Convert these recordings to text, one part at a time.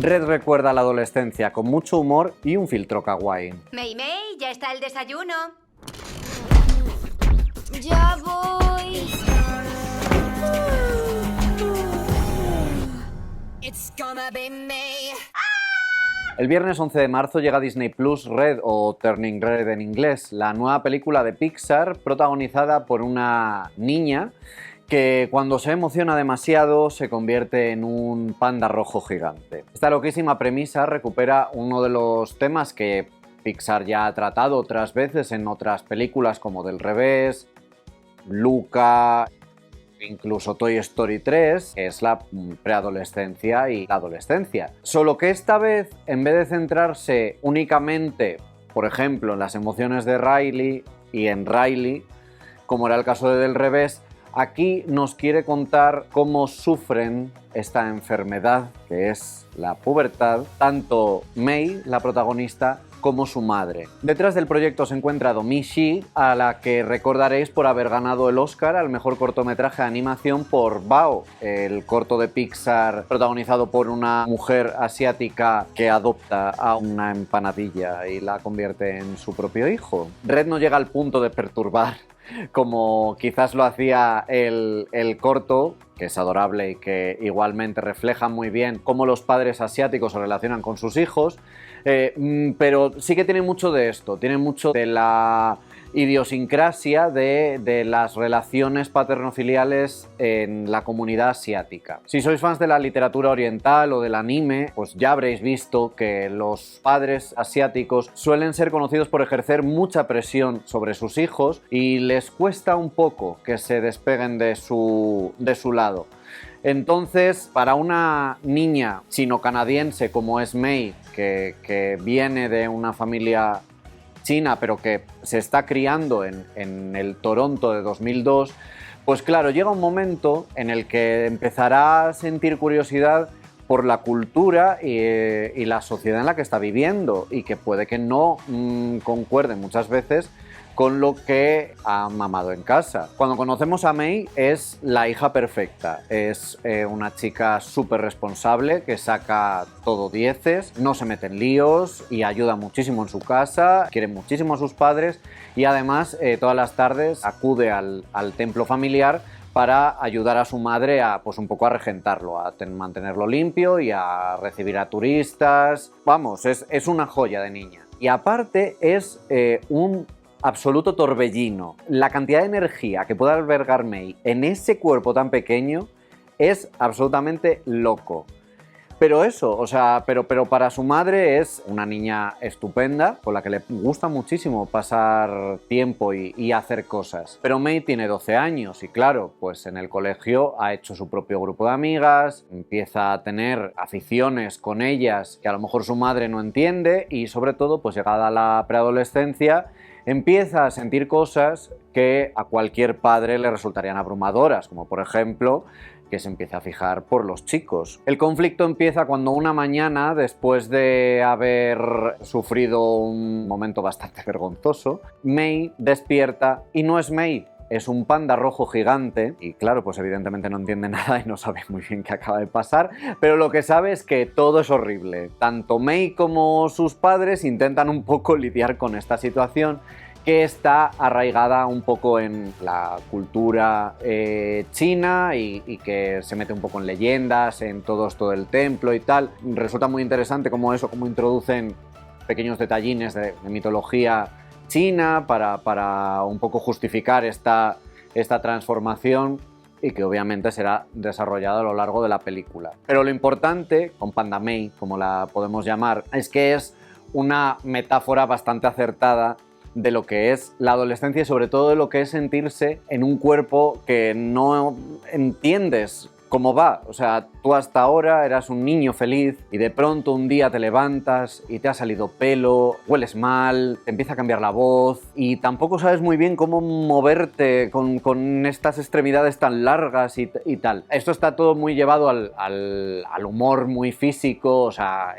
Red recuerda la adolescencia con mucho humor y un filtro kawaii. Mei Mei, ya está el desayuno. Ya voy. It's gonna be me. El viernes 11 de marzo llega a Disney Plus Red, o Turning Red en inglés, la nueva película de Pixar protagonizada por una niña que cuando se emociona demasiado se convierte en un panda rojo gigante. Esta loquísima premisa recupera uno de los temas que Pixar ya ha tratado otras veces en otras películas como Del Revés, Luca, incluso Toy Story 3, que es la preadolescencia y la adolescencia. Solo que esta vez, en vez de centrarse únicamente, por ejemplo, en las emociones de Riley y en Riley, como era el caso de Del Revés, aquí nos quiere contar cómo sufren esta enfermedad, que es la pubertad, tanto Mei, la protagonista, como su madre. Detrás del proyecto se encuentra Domee Shi, a la que recordaréis por haber ganado el Oscar al mejor cortometraje de animación por Bao, el corto de Pixar protagonizado por una mujer asiática que adopta a una empanadilla y la convierte en su propio hijo. Red no llega al punto de perturbar como quizás lo hacía el corto, que es adorable y que igualmente refleja muy bien cómo los padres asiáticos se relacionan con sus hijos, pero sí que tiene mucho de esto, tiene mucho de la idiosincrasia de las relaciones paterno-filiales en la comunidad asiática. Si sois fans de la literatura oriental o del anime, pues ya habréis visto que los padres asiáticos suelen ser conocidos por ejercer mucha presión sobre sus hijos y les cuesta un poco que se despeguen de su lado. Entonces, para una niña chino-canadiense como es Mei, que viene de una familia china, pero que se está criando en el Toronto de 2002, pues claro, llega un momento en el que empezará a sentir curiosidad por la cultura y la sociedad en la que está viviendo y que puede que no concuerde muchas veces con lo que ha mamado en casa. Cuando conocemos a Mei es la hija perfecta, es una chica súper responsable que saca todo dieces, no se mete en líos y ayuda muchísimo en su casa, quiere muchísimo a sus padres y además todas las tardes acude al templo familiar para ayudar a su madre a, pues un poco a regentarlo, a mantenerlo limpio y a recibir a turistas. Vamos, es una joya de niña. Y aparte es un absoluto torbellino. La cantidad de energía que puede albergar Mei en ese cuerpo tan pequeño es absolutamente loco. Pero eso, o sea, pero para su madre es una niña estupenda, con la que le gusta muchísimo pasar tiempo y hacer cosas. Pero Mei tiene 12 años y claro, pues en el colegio ha hecho su propio grupo de amigas, empieza a tener aficiones con ellas que a lo mejor su madre no entiende y sobre todo, pues llegada a la preadolescencia, empieza a sentir cosas que a cualquier padre le resultarían abrumadoras, como por ejemplo que se empieza a fijar por los chicos. El conflicto empieza cuando una mañana, después de haber sufrido un momento bastante vergonzoso, Mei despierta y no es Mei, es un panda rojo gigante y claro, pues evidentemente no entiende nada y no sabe muy bien qué acaba de pasar, pero lo que sabe es que todo es horrible. Tanto Mei como sus padres intentan un poco lidiar con esta situación que está arraigada un poco en la cultura china y que se mete un poco en leyendas, en todo esto del templo y tal. Resulta muy interesante cómo introducen pequeños detallines de mitología china para un poco justificar esta transformación y que obviamente será desarrollada a lo largo de la película. Pero lo importante, con Panda Mei, como la podemos llamar, es que es una metáfora bastante acertada de lo que es la adolescencia y sobre todo de lo que es sentirse en un cuerpo que no entiendes cómo va. O sea, tú hasta ahora eras un niño feliz y de pronto un día te levantas y te ha salido pelo, hueles mal, te empieza a cambiar la voz y tampoco sabes muy bien cómo moverte con estas extremidades tan largas y tal. Esto está todo muy llevado al humor muy físico, o sea,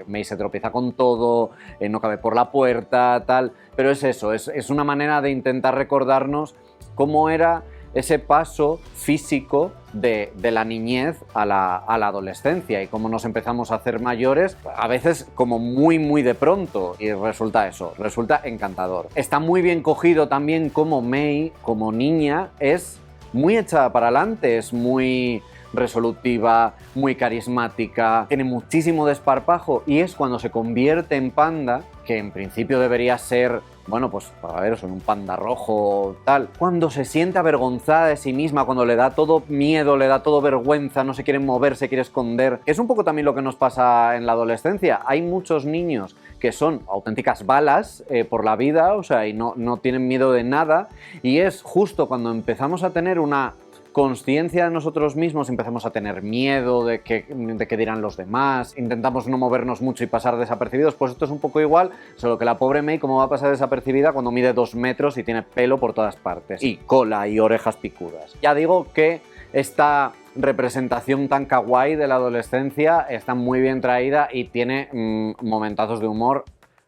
Mei se tropieza con todo, no cabe por la puerta, tal, pero es eso, es una manera de intentar recordarnos cómo era ese paso físico de la niñez a la adolescencia y cómo nos empezamos a hacer mayores, a veces como muy de pronto, y resulta encantador. Está muy bien cogido también como May, como niña, es muy echada para adelante, es muy resolutiva, muy carismática, tiene muchísimo desparpajo y es cuando se convierte en panda, que en principio debería ser, bueno, pues a ver, son un panda rojo, tal. Cuando se siente avergonzada de sí misma, cuando le da todo miedo, le da todo vergüenza, no se quiere mover, se quiere esconder. Es un poco también lo que nos pasa en la adolescencia. Hay muchos niños que son auténticas balas por la vida, o sea, y no tienen miedo de nada. Y es justo cuando empezamos a tener una consciencia de nosotros mismos, empezamos a tener miedo de qué dirán los demás, intentamos no movernos mucho y pasar desapercibidos, pues esto es un poco igual, solo que la pobre May, ¿cómo va a pasar desapercibida cuando mide 2 metros y tiene pelo por todas partes? Y cola y orejas picudas. Ya digo que esta representación tan kawaii de la adolescencia está muy bien traída y tiene momentazos de humor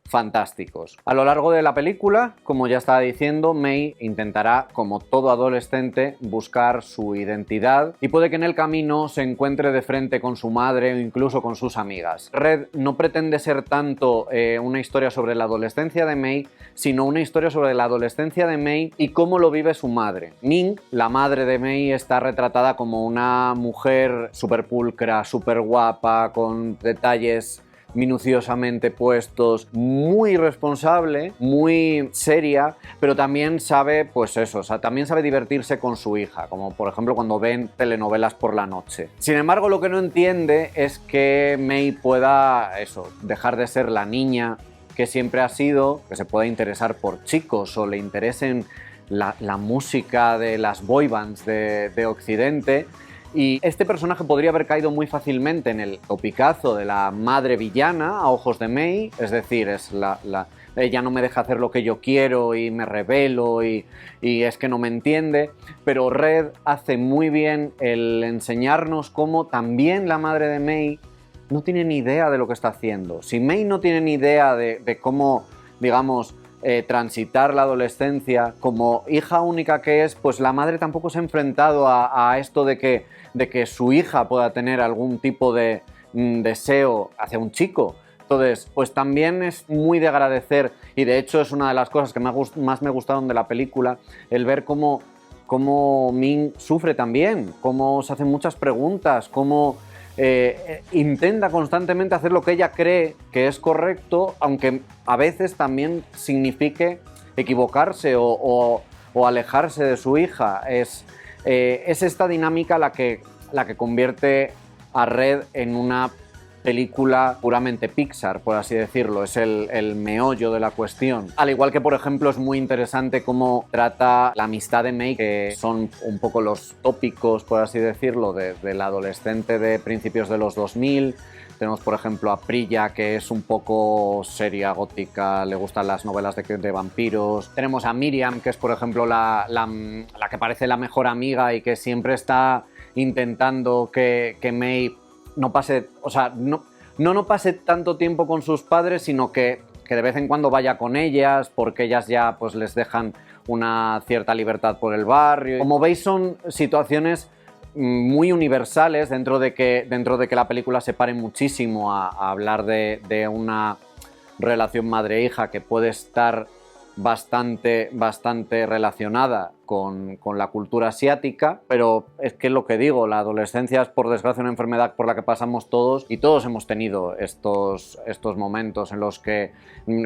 fantásticos. A lo largo de la película, como ya estaba diciendo, May intentará, como todo adolescente, buscar su identidad y puede que en el camino se encuentre de frente con su madre o incluso con sus amigas. Red no pretende ser tanto una historia sobre la adolescencia de May, sino una historia sobre la adolescencia de May y cómo lo vive su madre. Ming, la madre de May, está retratada como una mujer súper pulcra, súper guapa, con detalles minuciosamente puestos, muy responsable, muy seria, pero también sabe, pues eso, o sea, también sabe divertirse con su hija, como por ejemplo cuando ven telenovelas por la noche. Sin embargo, lo que no entiende es que May pueda, eso, dejar de ser la niña que siempre ha sido, que se pueda interesar por chicos o le interesen la música de las boybands de Occidente. Y este personaje podría haber caído muy fácilmente en el topicazo de la madre villana a ojos de May, es decir, es ella no me deja hacer lo que yo quiero y me rebelo y es que no me entiende, pero Red hace muy bien el enseñarnos cómo también la madre de May no tiene ni idea de lo que está haciendo. Si May no tiene ni idea de cómo, digamos, transitar la adolescencia, como hija única que es, pues la madre tampoco se ha enfrentado a esto de que su hija pueda tener algún tipo de deseo hacia un chico. Entonces, pues también es muy de agradecer y de hecho es una de las cosas que más me gustaron de la película, el ver cómo Ming sufre también, cómo se hacen muchas preguntas, cómo intenta constantemente hacer lo que ella cree que es correcto, aunque a veces también signifique equivocarse o alejarse de su hija. Es esta dinámica la que convierte a Red en una película puramente Pixar, por así decirlo, es el meollo de la cuestión. Al igual que, por ejemplo, es muy interesante cómo trata la amistad de May, que son un poco los tópicos, por así decirlo, del adolescente de principios de los 2000. Tenemos, por ejemplo, a Priya, que es un poco seria, gótica, le gustan las novelas de vampiros. Tenemos a Miriam, que es, por ejemplo, la que parece la mejor amiga y que siempre está intentando que May no pase, o sea, no pase tanto tiempo con sus padres, sino que de vez en cuando vaya con ellas, porque ellas ya pues les dejan una cierta libertad por el barrio. Como veis, son situaciones muy universales dentro de que la película se pare muchísimo a hablar de una relación madre-hija que puede estar bastante relacionada con la cultura asiática, pero es que lo que digo, la adolescencia es por desgracia una enfermedad por la que pasamos todos y todos hemos tenido estos momentos en los que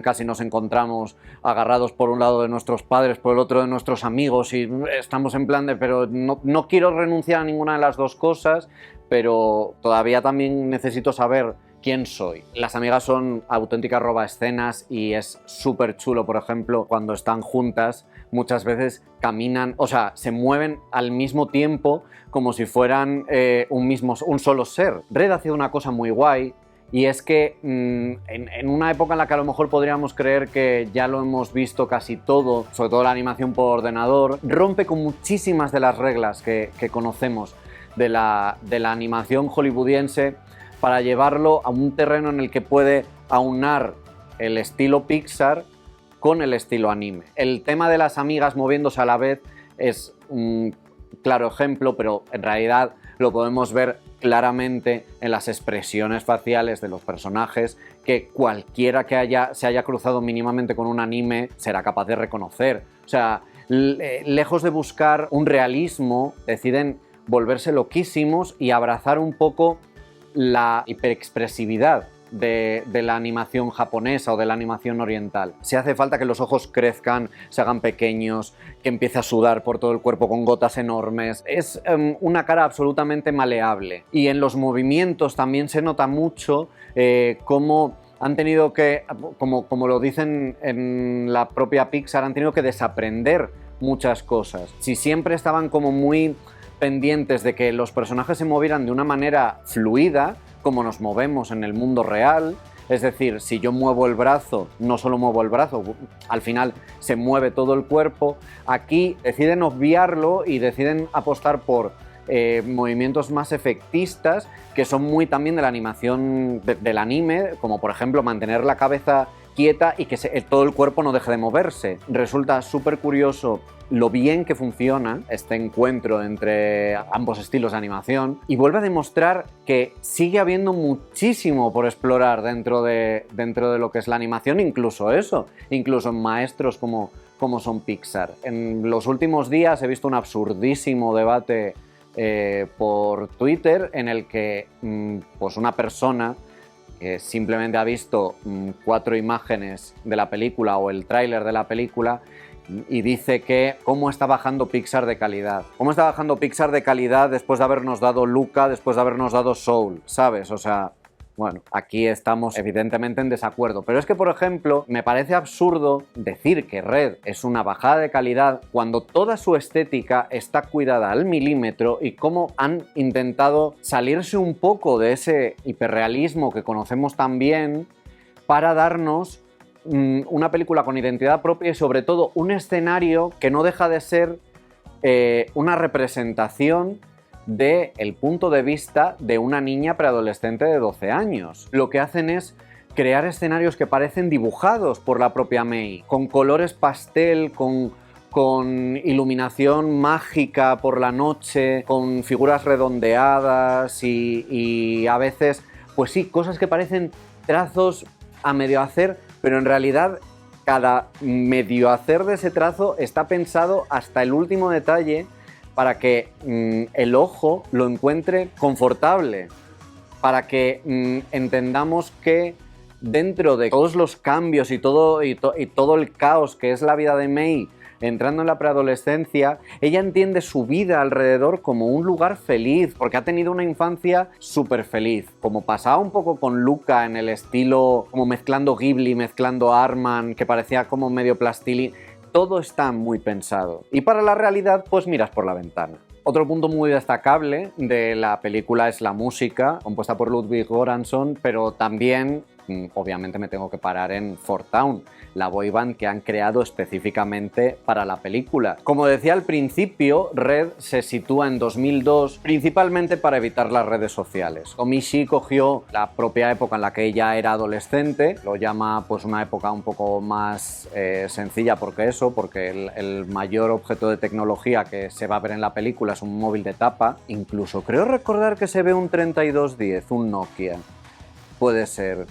casi nos encontramos agarrados por un lado de nuestros padres, por el otro de nuestros amigos y estamos en plan de pero no quiero renunciar a ninguna de las dos cosas, pero todavía también necesito saber quién soy. Las amigas son auténticas robaescenas y es súper chulo, por ejemplo, cuando están juntas, muchas veces caminan, o sea, se mueven al mismo tiempo como si fueran un solo ser. Red hace una cosa muy guay y es que en una época en la que a lo mejor podríamos creer que ya lo hemos visto casi todo, sobre todo la animación por ordenador, rompe con muchísimas de las reglas que conocemos de la animación hollywoodiense para llevarlo a un terreno en el que puede aunar el estilo Pixar con el estilo anime. El tema de las amigas moviéndose a la vez es claro ejemplo, pero en realidad lo podemos ver claramente en las expresiones faciales de los personajes que cualquiera que se haya cruzado mínimamente con un anime será capaz de reconocer. O sea, lejos de buscar un realismo, deciden volverse loquísimos y abrazar un poco la hiperexpresividad de la animación japonesa o de la animación oriental. Si hace falta que los ojos crezcan, se hagan pequeños, que empiece a sudar por todo el cuerpo con gotas enormes. Es una cara absolutamente maleable. Y en los movimientos también se nota mucho cómo han tenido que, como lo dicen en la propia Pixar, han tenido que desaprender muchas cosas. Si siempre estaban como muy pendientes de que los personajes se movieran de una manera fluida, como nos movemos en el mundo real, es decir, si yo muevo el brazo, no solo muevo el brazo, al final se mueve todo el cuerpo, aquí deciden obviarlo y deciden apostar por movimientos más efectistas, que son muy también de la animación del anime, como por ejemplo mantener la cabeza quieta y que todo el cuerpo no deje de moverse. Resulta súper curioso lo bien que funciona este encuentro entre ambos estilos de animación y vuelve a demostrar que sigue habiendo muchísimo por explorar dentro de lo que es la animación, incluso en maestros como son Pixar. En los últimos días he visto un absurdísimo debate por Twitter en el que pues una persona que simplemente ha visto 4 imágenes de la película o el tráiler de la película y dice que cómo está bajando Pixar de calidad. ¿Cómo está bajando Pixar de calidad después de habernos dado Luca, después de habernos dado Soul? ¿Sabes? O sea, bueno, aquí estamos evidentemente en desacuerdo. Pero es que, por ejemplo, me parece absurdo decir que Red es una bajada de calidad cuando toda su estética está cuidada al milímetro y cómo han intentado salirse un poco de ese hiperrealismo que conocemos tan bien para darnos una película con identidad propia y sobre todo un escenario que no deja de ser una representación del punto de vista de una niña preadolescente de 12 años. Lo que hacen es crear escenarios que parecen dibujados por la propia Mei, con colores pastel, con iluminación mágica por la noche, con figuras redondeadas y a veces, pues sí, cosas que parecen trazos a medio hacer, pero en realidad cada medio hacer de ese trazo está pensado hasta el último detalle para que el ojo lo encuentre confortable, para que entendamos que dentro de todos los cambios y todo el caos que es la vida de Mei entrando en la preadolescencia, ella entiende su vida alrededor como un lugar feliz, porque ha tenido una infancia súper feliz, como pasaba un poco con Luca en el estilo como mezclando Ghibli, mezclando Arman, que parecía como medio plastilina. Todo está muy pensado. Y para la realidad, pues miras por la ventana. Otro punto muy destacable de la película es la música, compuesta por Ludwig Göransson, pero también, obviamente, me tengo que parar en Four Town, la boyband que han creado específicamente para la película. Como decía al principio, Red se sitúa en 2002, principalmente para evitar las redes sociales. Omishi cogió la propia época en la que ella era adolescente, lo llama pues una época un poco más sencilla porque el mayor objeto de tecnología que se va a ver en la película es un móvil de tapa. Incluso creo recordar que se ve un 3210, un Nokia. Puede ser.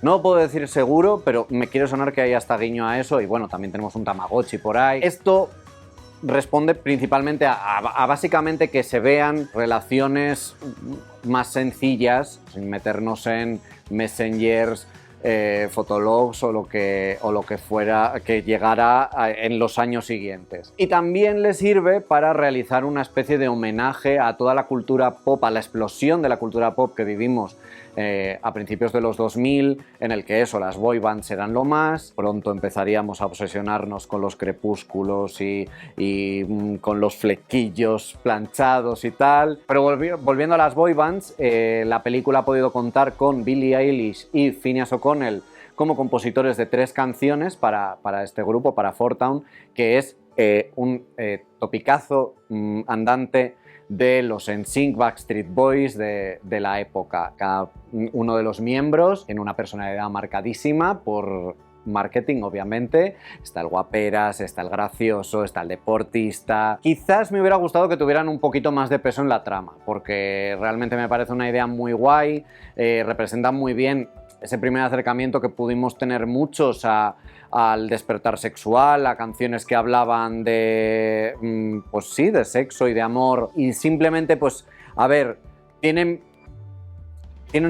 No puedo decir seguro, pero me quiere sonar que hay hasta guiño a eso y bueno, también tenemos un Tamagotchi por ahí. Esto responde principalmente a básicamente que se vean relaciones más sencillas, sin meternos en messengers, fotologs o lo que fuera que llegara en los años siguientes. Y también le sirve para realizar una especie de homenaje a toda la cultura pop, a la explosión de la cultura pop que vivimos a principios de los 2000, en el que las boybands eran lo más. Pronto empezaríamos a obsesionarnos con los crepúsculos y con los flequillos planchados y tal. Pero volviendo a las boybands, la película ha podido contar con Billie Eilish y Finneas O'Connell como compositores de 3 canciones para este grupo, para Four Town, que es un topicazo andante de los NSYNC, Backstreet Boys de la época. Cada uno de los miembros tiene una personalidad marcadísima por marketing, obviamente. Está el guaperas, está el gracioso, está el deportista. Quizás me hubiera gustado que tuvieran un poquito más de peso en la trama, porque realmente me parece una idea muy guay, representa muy bien ese primer acercamiento que pudimos tener muchos al despertar sexual, a canciones que hablaban de, pues sí, de sexo y de amor, y simplemente, pues, a ver, tienen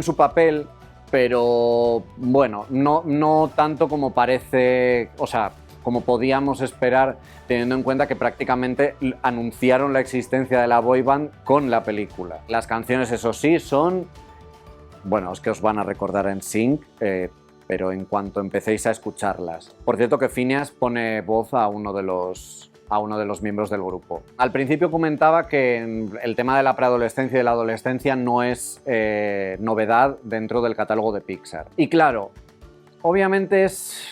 su papel, pero bueno, no tanto como parece, o sea, como podíamos esperar, teniendo en cuenta que prácticamente anunciaron la existencia de la boyband con la película. Las canciones, eso sí, son, bueno, es que os van a recordar en Sync, pero en cuanto empecéis a escucharlas. Por cierto que Phineas pone voz a uno de los miembros del grupo. Al principio comentaba que el tema de la preadolescencia y de la adolescencia no es novedad dentro del catálogo de Pixar. Y claro, obviamente es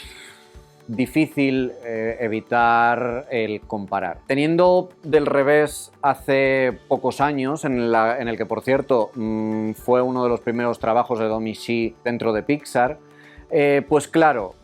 difícil evitar el comparar. Teniendo Del Revés hace pocos años, en el que por cierto fue uno de los primeros trabajos de Domee Shi dentro de Pixar, pues claro,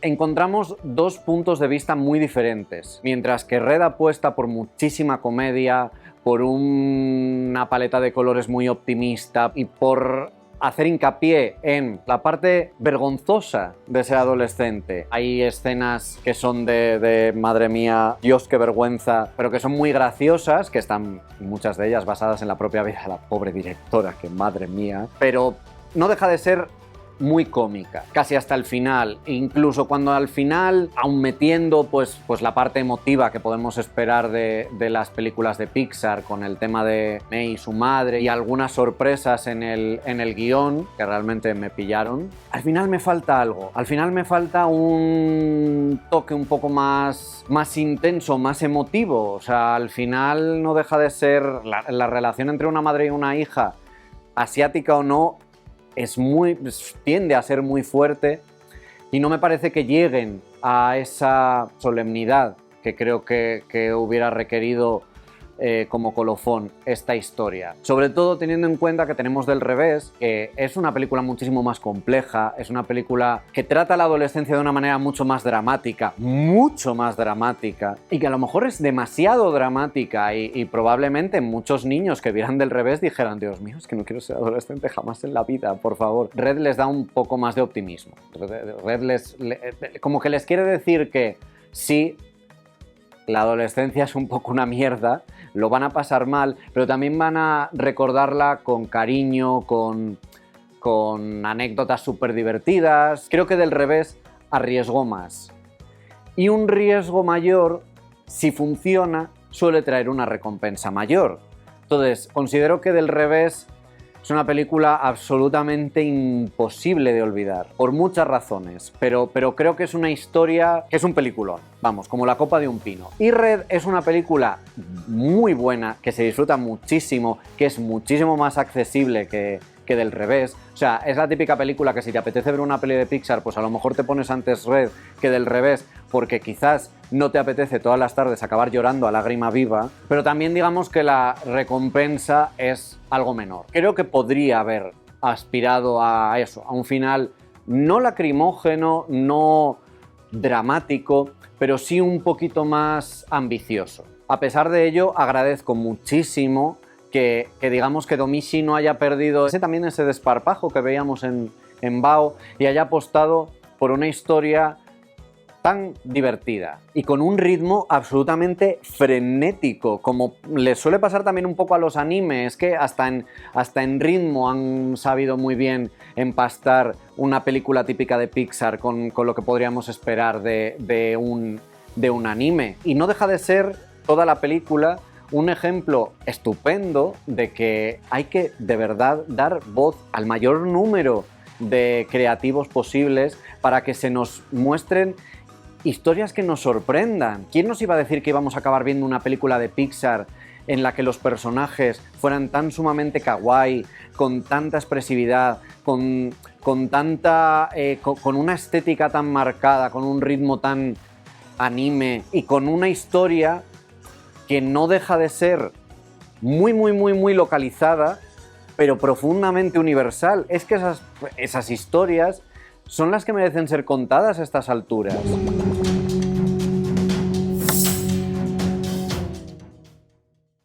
encontramos dos puntos de vista muy diferentes. Mientras que Red apuesta por muchísima comedia, por una paleta de colores muy optimista y por hacer hincapié en la parte vergonzosa de ser adolescente. Hay escenas que son de madre mía, Dios, qué vergüenza, pero que son muy graciosas, que están muchas de ellas basadas en la propia vida de la pobre directora, que madre mía, pero no deja de ser muy cómica, casi hasta el final, incluso cuando al final, aun metiendo pues la parte emotiva que podemos esperar de las películas de Pixar, con el tema de May y su madre y algunas sorpresas en el guión que realmente me pillaron, al final me falta algo, al final me falta un toque un poco más intenso, más emotivo. O sea, al final no deja de ser la relación entre una madre y una hija, asiática o no, tiende a ser muy fuerte, y no me parece que lleguen a esa solemnidad que creo que hubiera requerido como colofón esta historia. Sobre todo teniendo en cuenta que tenemos Del Revés, que es una película muchísimo más compleja, es una película que trata la adolescencia de una manera mucho más dramática, y que a lo mejor es demasiado dramática, y probablemente muchos niños que vieran Del Revés dijeran: Dios mío, es que no quiero ser adolescente jamás en la vida, por favor. Red les da un poco más de optimismo. Red como que les quiere decir que sí, la adolescencia es un poco una mierda, lo van a pasar mal, pero también van a recordarla con cariño, con anécdotas súper divertidas. Creo que Del Revés arriesgó más. Y un riesgo mayor, si funciona, suele traer una recompensa mayor. Entonces, considero que Del Revés es una película absolutamente imposible de olvidar, por muchas razones, pero creo que es una historia, que es un peliculón, vamos, como la copa de un pino. Y Red es una película muy buena, que se disfruta muchísimo, que es muchísimo más accesible que Del Revés. O sea, es la típica película que si te apetece ver una peli de Pixar, pues a lo mejor te pones antes Red que Del Revés, porque quizás no te apetece todas las tardes acabar llorando a lágrima viva, pero también digamos que la recompensa es algo menor. Creo que podría haber aspirado a eso, a un final no lacrimógeno, no dramático, pero sí un poquito más ambicioso. A pesar de ello, agradezco muchísimo que digamos que Domee Shi no haya perdido ese desparpajo que veíamos en Bao, y haya apostado por una historia tan divertida y con un ritmo absolutamente frenético, como les suele pasar también un poco a los animes, que hasta en ritmo han sabido muy bien empastar una película típica de Pixar con lo que podríamos esperar de un anime. Y no deja de ser toda la película un ejemplo estupendo de que hay que de verdad dar voz al mayor número de creativos posibles para que se nos muestren historias que nos sorprendan. ¿Quién nos iba a decir que íbamos a acabar viendo una película de Pixar en la que los personajes fueran tan sumamente kawaii, con tanta expresividad, con una estética tan marcada, con un ritmo tan anime y con una historia que no deja de ser muy localizada, pero profundamente universal? Es que esas historias ¿Son las que merecen ser contadas a estas alturas?